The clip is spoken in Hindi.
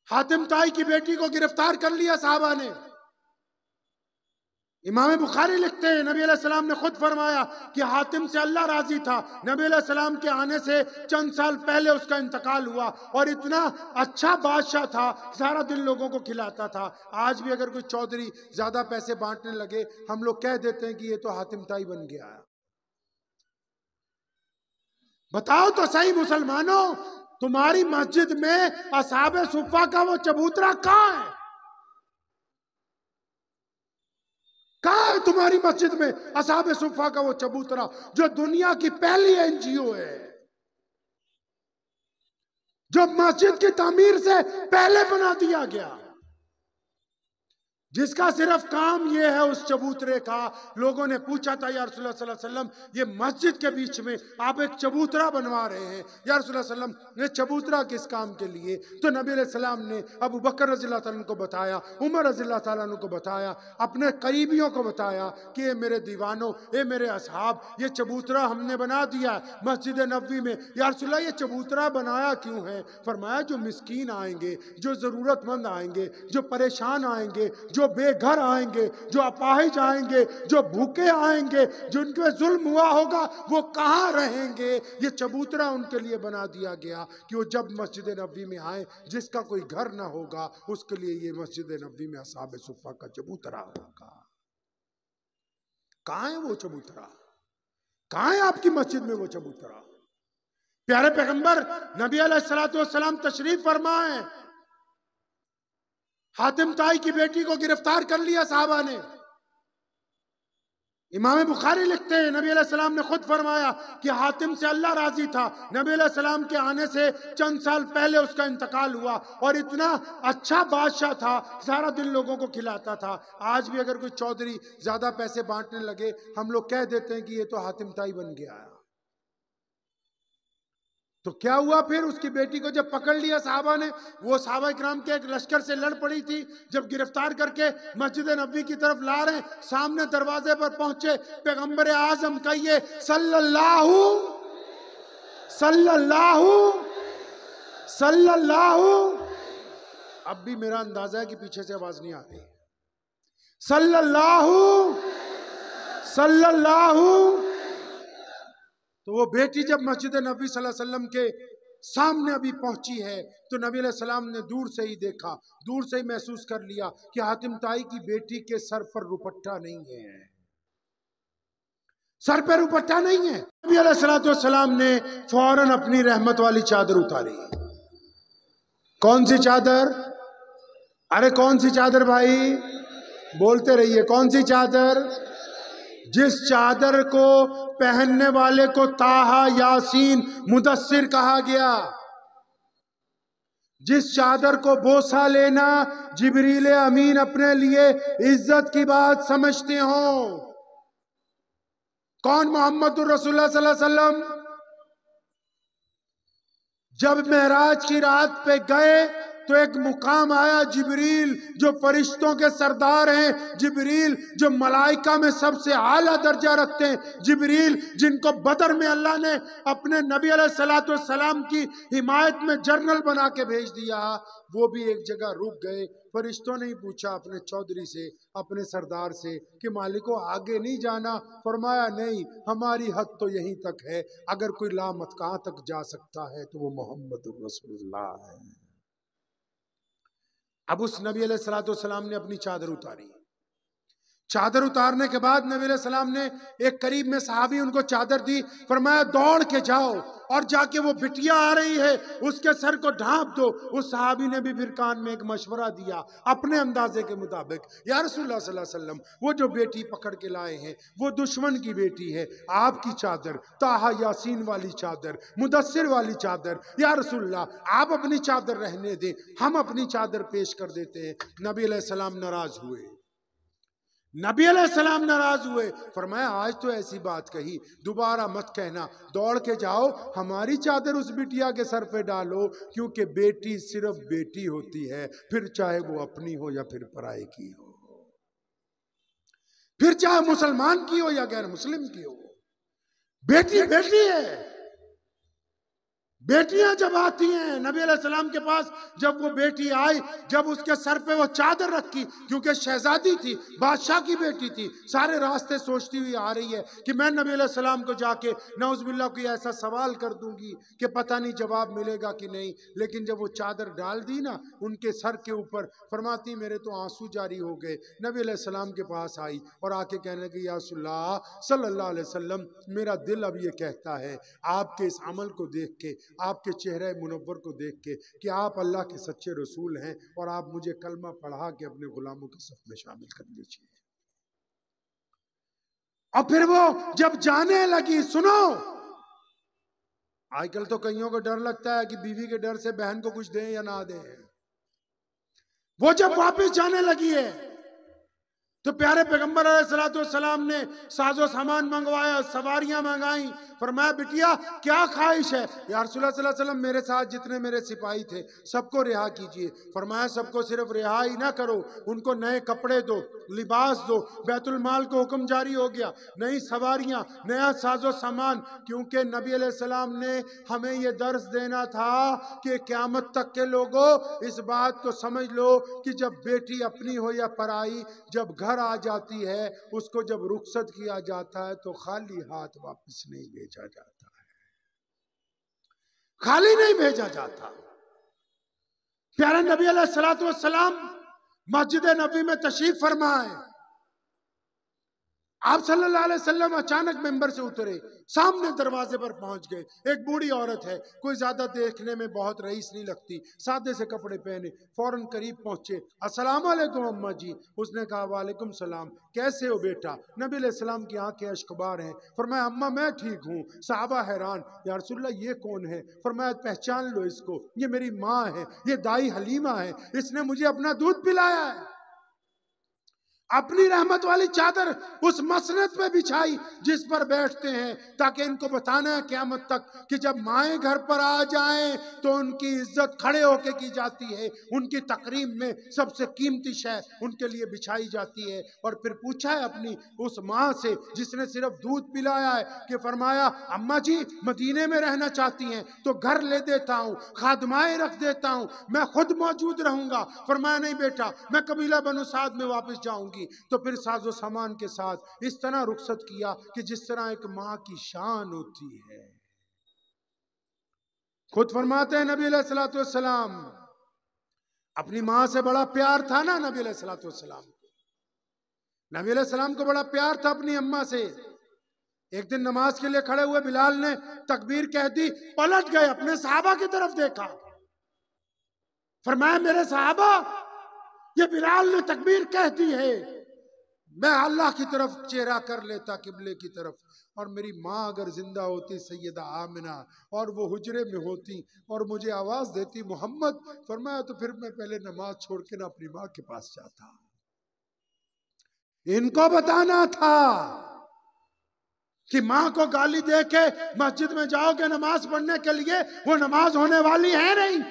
हातिम ताई की बेटी को गिरफ्तार कर लिया साहबा ने। इमाम बुखारी लिखते हैं नबी अलैहिस्सलाम ने खुद फरमाया कि हातिम से अल्लाह राजी था। नबी अलैहिस्सलाम के आने से चंद साल पहले उसका इंतकाल हुआ और इतना अच्छा बादशाह था, सारा दिन लोगों को खिलाता था। आज भी अगर कोई चौधरी ज्यादा पैसे बांटने लगे, हम लोग कह देते हैं कि ये तो हातिम ताई बन गया है। बताओ तो सही मुसलमानों, तुम्हारी मस्जिद में असहाबे सुफ़ा का वो चबूतरा कहाँ है? कहाँ है तुम्हारी मस्जिद में असहाबे सुफ़ा का वो चबूतरा, जो दुनिया की पहली एनजीओ है, जो मस्जिद की तामीर से पहले बना दिया गया, जिसका सिर्फ काम यह है उस चबूतरे का। लोगों ने पूछा था या रसूलुल्लाह सल्लल्लाहु अलैहि वसल्लम, ये मस्जिद के बीच में आप एक चबूतरा बनवा रहे हैं, या रसूलुल्लाह सल्लल्लाहु अलैहि वसल्लम ये चबूतरा किस काम के लिए? तो नबी अलैहि सलाम ने अबू बकर रज़ियल्लाहु ताला अन्हु को बताया, उमर रज़ियल्लाहु ताला अन्हु को बताया, अपने करीबियों को बताया कि ये मेरे दीवानों, ये मेरे असहाब, ये चबूतरा हमने बना दिया मस्जिद नबवी में। या रसूलुल्लाह ये चबूतरा बनाया क्यों है? फरमाया जो मिस्कीन आएंगे, जो जरूरतमंद आएंगे, जो परेशान आएंगे, जो बेघर आएंगे, जो अपाहिज आएंगे, जो भूखे आएंगे, जिनके जुल्म हुआ होगा, वो कहां रहेंगे? ये चबूतरा उनके लिए बना दिया गया कि वो जब मस्जिद नबवी में आए, जिसका कोई घर ना होगा उसके लिए ये मस्जिद नबवी में असहाबे सुफ़ा का चबूतरा होगा। कहां है वो चबूतरा? कहां है आपकी मस्जिद में वो चबूतरा? प्यारे पैगंबर नबी अलैहिस्सलातु वस्सलाम तशरीफ फरमाए, हातिम ताई की बेटी को गिरफ्तार कर लिया साहबा ने। इमाम बुखारी लिखते हैं नबी अलैहिस्सलाम ने खुद फरमाया कि हातिम से अल्लाह राजी था। नबी अलैहिस्सलाम के आने से चंद साल पहले उसका इंतकाल हुआ और इतना अच्छा बादशाह था, सारा दिन लोगों को खिलाता था। आज भी अगर कोई चौधरी ज्यादा पैसे बांटने लगे, हम लोग कह देते हैं कि ये तो हातिम ताई बन गया है। तो क्या हुआ फिर? उसकी बेटी को जब पकड़ लिया साहबा ने, वो साहबा इकराम के एक लश्कर से लड़ पड़ी थी, जब गिरफ्तार करके मस्जिद नबवी की तरफ ला रहे, सामने दरवाजे पर पहुंचे, पैगंबर आजम कहिए सल्लल्लाहु सल्लल्लाहु सल्लल्लाहु, अब भी मेरा अंदाजा है कि पीछे से आवाज नहीं आ रही, सल्लल्लाहु सल्लल्लाहु। तो वो बेटी जब मस्जिद नबी सल्लल्लाहु अलैहि वसल्लम के सामने अभी पहुंची है, तो नबी अलैहि सलाम ने दूर से ही देखा, दूर से ही महसूस कर लिया कि हातिम ताई की बेटी के सर पर रुपट्टा नहीं है, सर पर रुपट्टा नहीं है। नबी अलैहि सलाम ने फौरन अपनी रहमत वाली चादर उतारी। कौन सी चादर? अरे कौन सी चादर भाई, बोलते रहिए, कौन सी चादर? जिस चादर को पहनने वाले को ताहा यासीन मुदस्सिर कहा गया, जिस चादर को बोसा लेना जिब्रील अमीन अपने लिए इज्जत की बात समझते हो। कौन? मोहम्मद रसूलुल्लाह सल्लल्लाहु अलैहि वसल्लम। जब मेराज की रात पे गए तो एक मुकाम आया, जिब्रील जो फरिश्तों के सरदार हैं, जिब्रील जो मलाइका में सबसे आला दर्जा रखते हैं, जिब्रील जिनको बदर में अल्लाह ने अपने नबी अलैहिस्सलातु वस्सलाम की हिमायत में जनरल बना के भेज दिया, वो भी एक जगह रुक गए। फरिश्तों ने ही पूछा अपने चौधरी से, अपने सरदार से कि मालिको आगे नहीं जाना? फरमाया नहीं, हमारी हद तो यहीं तक है, अगर कोई लामत कहां तक जा सकता है तो वो मोहम्मद रसूलुल्लाह है। अब उस नबी अलैहिस्सलाम ने अपनी चादर उतारी। चादर उतारने के बाद नबी अलैहिस्सलाम ने एक करीब में सहाबी उनको चादर दी, फरमाया दौड़ के जाओ और जाके वो बिटिया आ रही है उसके सर को ढांप दो। उस सहाबी ने भी फिर कान में एक मशवरा दिया अपने अंदाजे के मुताबिक, या रसूलुल्लाह सल्लल्लाहु अलैहि वसल्लम वो जो बेटी पकड़ के लाए हैं वो दुश्मन की बेटी है, आपकी चादर ताहा यासीन वाली चादर, मुदस्सिर वाली चादर, या रसूलुल्लाह आप अपनी चादर रहने दें, हम अपनी चादर पेश कर देते हैं। नबी अलैहिस्सलाम नाराज हुए, नबी अलैहिस्सलाम नाराज हुए, फरमाया आज तो ऐसी बात कही, दोबारा मत कहना, दौड़ के जाओ हमारी चादर उस बिटिया के सर पे डालो, क्योंकि बेटी सिर्फ बेटी होती है, फिर चाहे वो अपनी हो या फिर पराये की हो, फिर चाहे मुसलमान की हो या गैर मुस्लिम की हो, बेटी बेटी है। बेटियां जब आती हैं नबी अलैहिस्सलाम के पास, जब वो बेटी आई, जब उसके सर पे वो चादर रखी, क्योंकि शहजादी थी, बादशाह की बेटी थी, सारे रास्ते सोचती हुई आ रही है कि मैं नबी अलैहिस्सलाम को जाके नाउज़ुबिल्लाह कोई ऐसा सवाल कर दूंगी कि पता नहीं जवाब मिलेगा कि नहीं। लेकिन जब वो चादर डाल दी ना उनके सर के ऊपर, फरमाती मेरे तो आंसू जारी हो गए। नबी अलैहिस्सलाम के पास आई और आके कहने लगी, या रसूलल्लाह सल्लल्लाहु अलैहि वसल्लम, मेरा दिल अब ये कहता है आपके इस अमल को देख के, आपके चेहरे मुनव्वर को देख के, कि आप अल्लाह के सच्चे रसूल हैं और आप मुझे कलमा पढ़ा के अपने गुलामों के सफ में शामिल कर लीजिए। और फिर वो जब जाने लगी, सुनो, आजकल तो कईयों को डर लगता है कि बीवी के डर से बहन को कुछ दें या ना दें। वो जब वापस जाने लगी है तो प्यारे पैगंबर अलैहिस्सलाम ने साजो सामान मंगवाया, सवारियां मंगाई। फरमाया बिटिया क्या ख्वाहिश है? या रसूलुल्लाह सल्लल्लाहु अलैहि वसल्लम, मेरे साथ जितने मेरे सिपाही थे सबको रिहा कीजिए। फरमाया सबको सिर्फ रिहा ही ना करो, उनको नए कपड़े दो, लिबास दो। बैतुल माल को हुक्म जारी हो गया, नई सवारियां, नया साजो सामान, क्योंकि नबी अलैहिस्सलाम ने हमें यह दर्स देना था कि क़यामत तक के लोगों इस बात को समझ लो कि जब बेटी अपनी हो या पराई, जब घर आ जाती है उसको जब रुखसत किया जाता है तो खाली हाथ वापस नहीं भेजा जाता है, खाली नहीं भेजा जाता। प्यारे नबी अलैहिस्सलातु वस्सलाम मस्जिद नबी में तशरीफ फरमाए। आप सल्लल्लाहु अलैहि वसल्लम अचानक मेंबर से उतरे, सामने दरवाजे पर पहुंच गए। एक बूढ़ी औरत है, कोई ज्यादा देखने में बहुत रईस नहीं लगती, सादे से कपड़े पहने, फौरन करीब पहुंचे। अस्सलाम वालेकुम अम्मा जी। उसने कहा वालेकुम सलाम, कैसे हो बेटा? नबी अलैहि सलाम की आंखें अश्कबार हैं। फरमाया अम्मा मैं ठीक हूँ। साहबा हैरान, या रसूलल्लाह ये कौन है? फरमाया पहचान लो इसको, ये मेरी माँ है, ये दाई हलीमा है, इसने मुझे अपना दूध पिलाया है। अपनी रहमत वाली चादर उस मसनद पे बिछाई जिस पर बैठते हैं, ताकि इनको बताना है क़यामत तक कि जब माएँ घर पर आ जाएं तो उनकी इज्जत खड़े होके की जाती है, उनकी तकरीम में सबसे कीमती शय उनके लिए बिछाई जाती है। और फिर पूछा है अपनी उस माँ से जिसने सिर्फ दूध पिलाया है कि फरमाया अम्मा जी मदीने में रहना चाहती हैं तो घर ले देता हूँ, खादमाएँ रख देता हूँ, मैं खुद मौजूद रहूंगा। फरमाया नहीं बेटा, मैं कबीला बनु साद में वापस जाऊंगी। तो फिर साजो सामान के साथ इस तरह रुखसत किया कि जिस तरह एक मां की शान होती है। खुद फरमाते हैं नबी अलैहिस्सलातु वस्सलाम, अपनी मां से बड़ा प्यार था ना नबी अलैहिस्सलातु वस्सलाम को, नबी अलैहिस्सलाम को बड़ा प्यार था अपनी अम्मा से। एक दिन नमाज के लिए खड़े हुए, बिलाल ने तकबीर कह दी, पलट गए, अपने सहाबा की तरफ देखा, फरमाया मेरे सहाबा, ये बिलाल ने तकबीर कह दी है, मैं अल्लाह की तरफ चेहरा कर लेता किबले की तरफ, और मेरी माँ अगर जिंदा होती सैयदा आमिना और वो हुजरे में होती और मुझे आवाज देती मोहम्मद, फरमाया तो फिर मैं पहले नमाज छोड़ के ना अपनी माँ के पास जाता। इनको बताना था कि माँ को गाली दे के मस्जिद में जाओगे नमाज पढ़ने के लिए, वो नमाज होने वाली है नहीं।